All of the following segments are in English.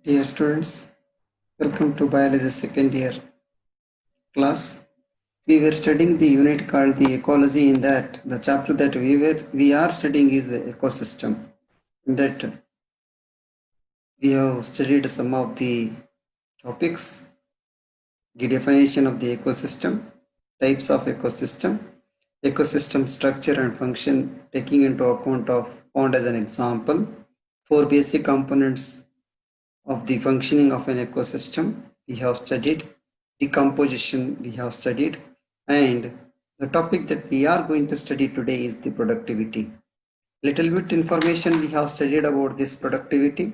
Dear students, welcome to biology second year class. We were studying the unit called the ecology. In that, the chapter that we are studying is the ecosystem. In that, we have studied some of the topics, the definition of the ecosystem, types of ecosystem structure and function, taking into account of pond as an example, four basic components of the functioning of an ecosystem we have studied, decomposition we have studied, and the topic that we are going to study today is the productivity. Little bit information we have studied about this productivity,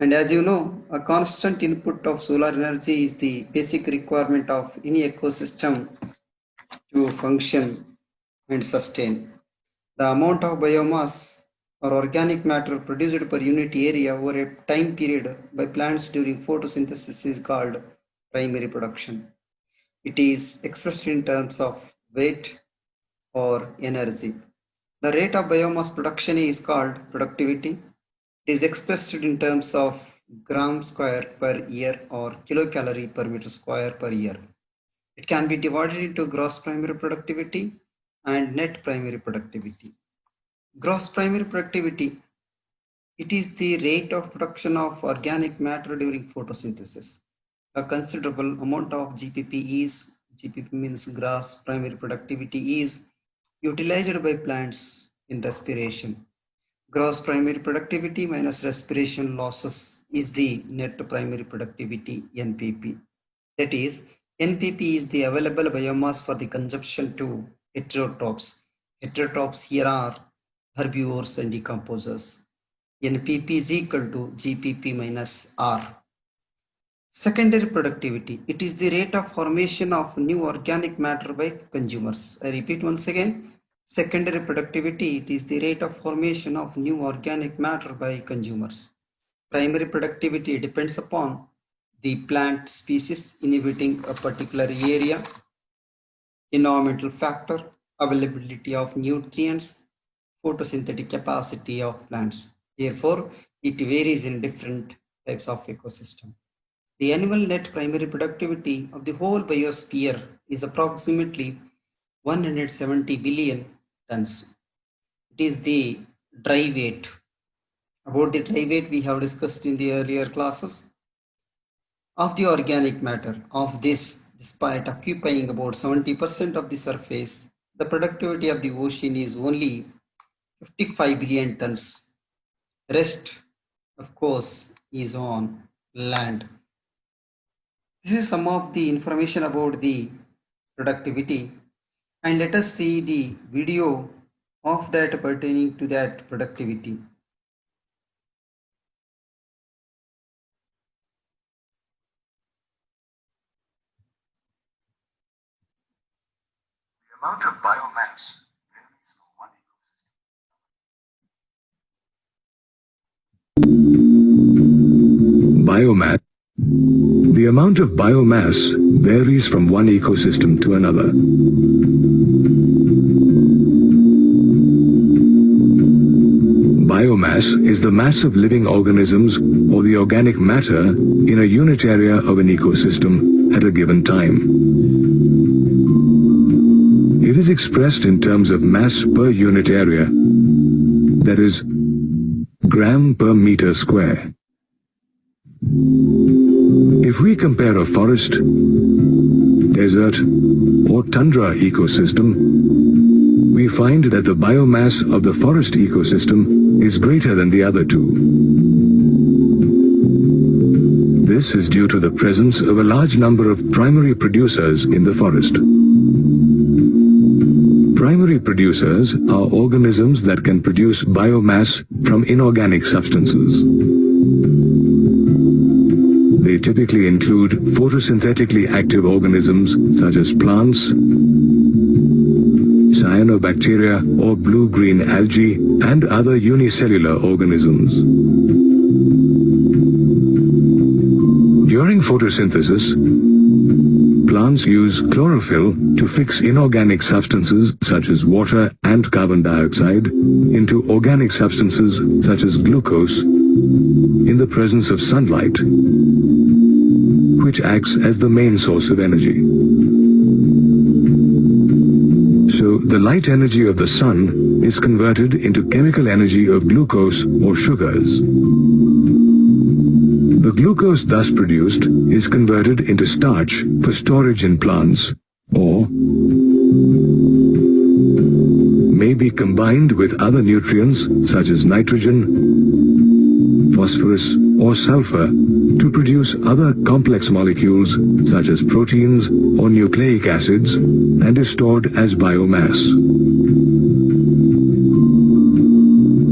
and as you know, a constant input of solar energy is the basic requirement of any ecosystem to function and sustain. The amount of biomass or organic matter produced per unit area over a time period by plants during photosynthesis is called primary production. It is expressed in terms of weight or energy. The rate of biomass production is called productivity. It is expressed in terms of gram square per year or kilocalorie per meter square per year. It can be divided into gross primary productivity and net primary productivity. Gross primary productivity, it is the rate of production of organic matter during photosynthesis. A considerable amount of GPP means gross primary productivity, is utilized by plants in respiration. Gross primary productivity minus respiration losses is the net primary productivity, NPP. That is, NPP is the available biomass for the consumption to heterotrophs. Heterotrophs here are herbivores and decomposers. NPP is equal to GPP minus R. Secondary productivity, it is the rate of formation of new organic matter by consumers. I repeat once again, secondary productivity, it is the rate of formation of new organic matter by consumers. Primary productivity depends upon the plant species inhabiting a particular area, environmental factor, availability of nutrients, photosynthetic capacity of plants. Therefore, it varies in different types of ecosystem. The annual net primary productivity of the whole biosphere is approximately 170 billion tons. It is the dry weight. About the dry weight we have discussed in the earlier classes. Of the organic matter. Of this, despite occupying about 70% of the surface, the productivity of the ocean is only 55 billion tons. Rest, of course, is on land. This is some of the information about the productivity, and let us see the video of that pertaining to that productivity. The amount of biomass varies from one ecosystem. Biomass. The amount of biomass varies from one ecosystem to another. Biomass is the mass of living organisms or the organic matter in a unit area of an ecosystem at a given time. It is expressed in terms of mass per unit area, that is, gram per meter square. If we compare a forest, desert, or tundra ecosystem, we find that the biomass of the forest ecosystem is greater than the other two. This is due to the presence of a large number of primary producers in the forest. Primary producers are organisms that can produce biomass from inorganic substances. They typically include photosynthetically active organisms such as plants, cyanobacteria or blue-green algae, and other unicellular organisms. During photosynthesis, plants use chlorophyll to fix inorganic substances such as water and carbon dioxide into organic substances such as glucose in the presence of sunlight, which acts as the main source of energy. So the light energy of the sun is converted into chemical energy of glucose or sugars. The glucose thus produced is converted into starch for storage in plants, or may be combined with other nutrients such as nitrogen, phosphorus or sulfur to produce other complex molecules such as proteins or nucleic acids, and is stored as biomass.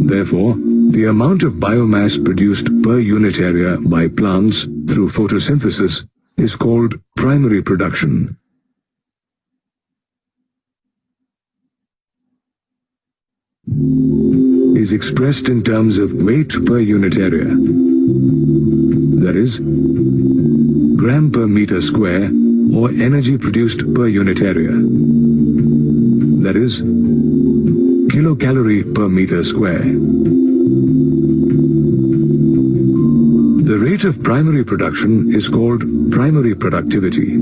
Therefore, the amount of biomass produced per unit area by plants through photosynthesis is called primary production. Is expressed in terms of weight per unit area. That is, gram per meter square, or energy produced per unit area. That is, kilocalorie per meter square. The rate of primary production is called primary productivity.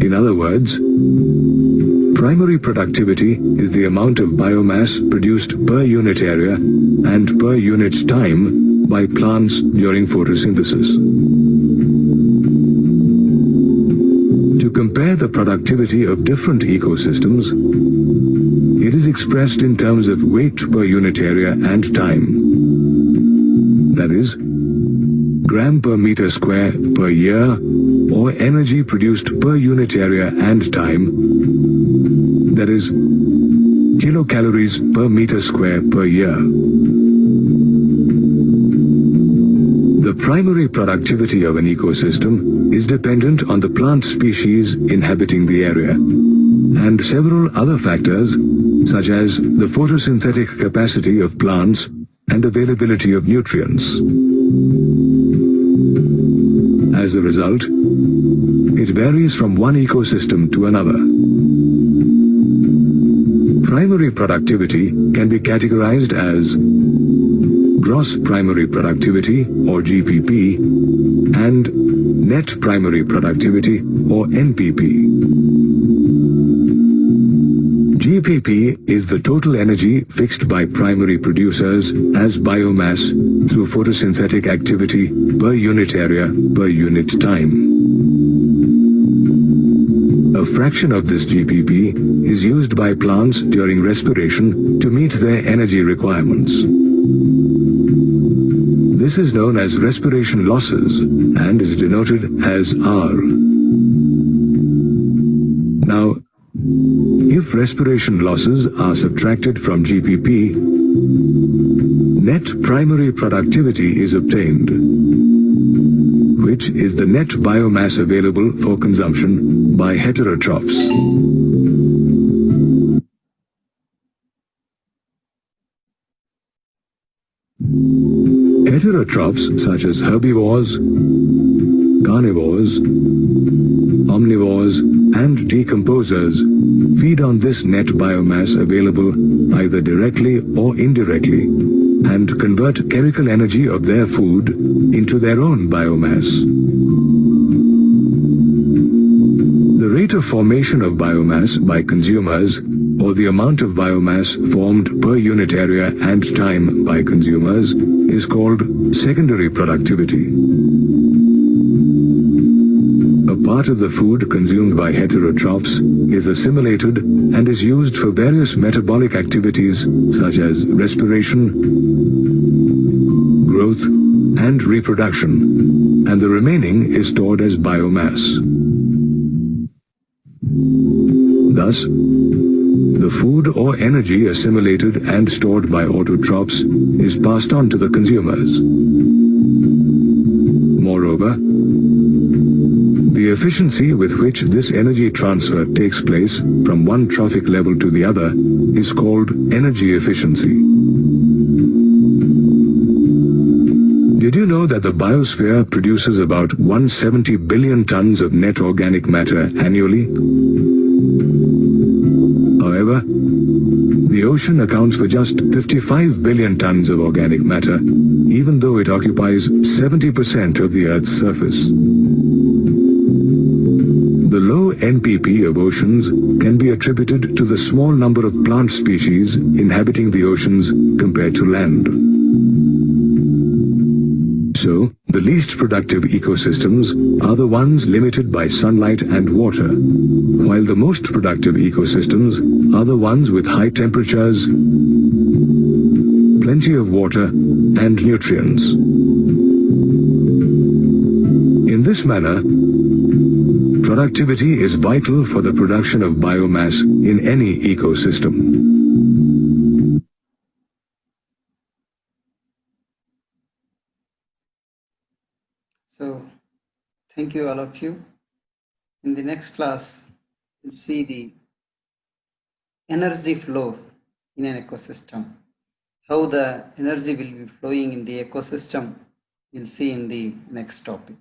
In other words, primary productivity is the amount of biomass produced per unit area and per unit time by plants during photosynthesis. To compare the productivity of different ecosystems, it is expressed in terms of weight per unit area and time. That is, gram per meter square per year, or energy produced per unit area and time. That is, kilocalories per meter square per year. The primary productivity of an ecosystem is dependent on the plant species inhabiting the area, and several other factors such as the photosynthetic capacity of plants and availability of nutrients. As a result, it varies from one ecosystem to another. Primary productivity can be categorized as gross primary productivity, or GPP, and net primary productivity, or NPP. GPP is the total energy fixed by primary producers as biomass through photosynthetic activity per unit area per unit time. A fraction of this GPP is used by plants during respiration to meet their energy requirements. This is known as respiration losses and is denoted as R. Now, if respiration losses are subtracted from GPP, net primary productivity is obtained, which is the net biomass available for consumption by heterotrophs. Heterotrophs such as herbivores, carnivores, omnivores, and decomposers feed on this net biomass available either directly or indirectly, and convert chemical energy of their food into their own biomass. The rate of formation of biomass by consumers, or the amount of biomass formed per unit area and time by consumers, is called secondary productivity. A part of the food consumed by heterotrophs is assimilated and is used for various metabolic activities such as respiration, growth, and reproduction, and the remaining is stored as biomass. Thus, the food or energy assimilated and stored by autotrophs is passed on to the consumers. Moreover, the efficiency with which this energy transfer takes place from one trophic level to the other is called energy efficiency. Did you know that the biosphere produces about 170 billion tons of net organic matter annually? However, The ocean accounts for just 55 billion tons of organic matter, even though it occupies 70% of the Earth's surface. The low NPP of oceans can be attributed to the small number of plant species inhabiting the oceans compared to land. So, the least productive ecosystems are the ones limited by sunlight and water, while the most productive ecosystems are the ones with high temperatures, plenty of water, and nutrients. In this manner, productivity is vital for the production of biomass in any ecosystem. So, thank you all of you. In the next class, we'll see the energy flow in an ecosystem. How the energy will be flowing in the ecosystem, we'll see in the next topic.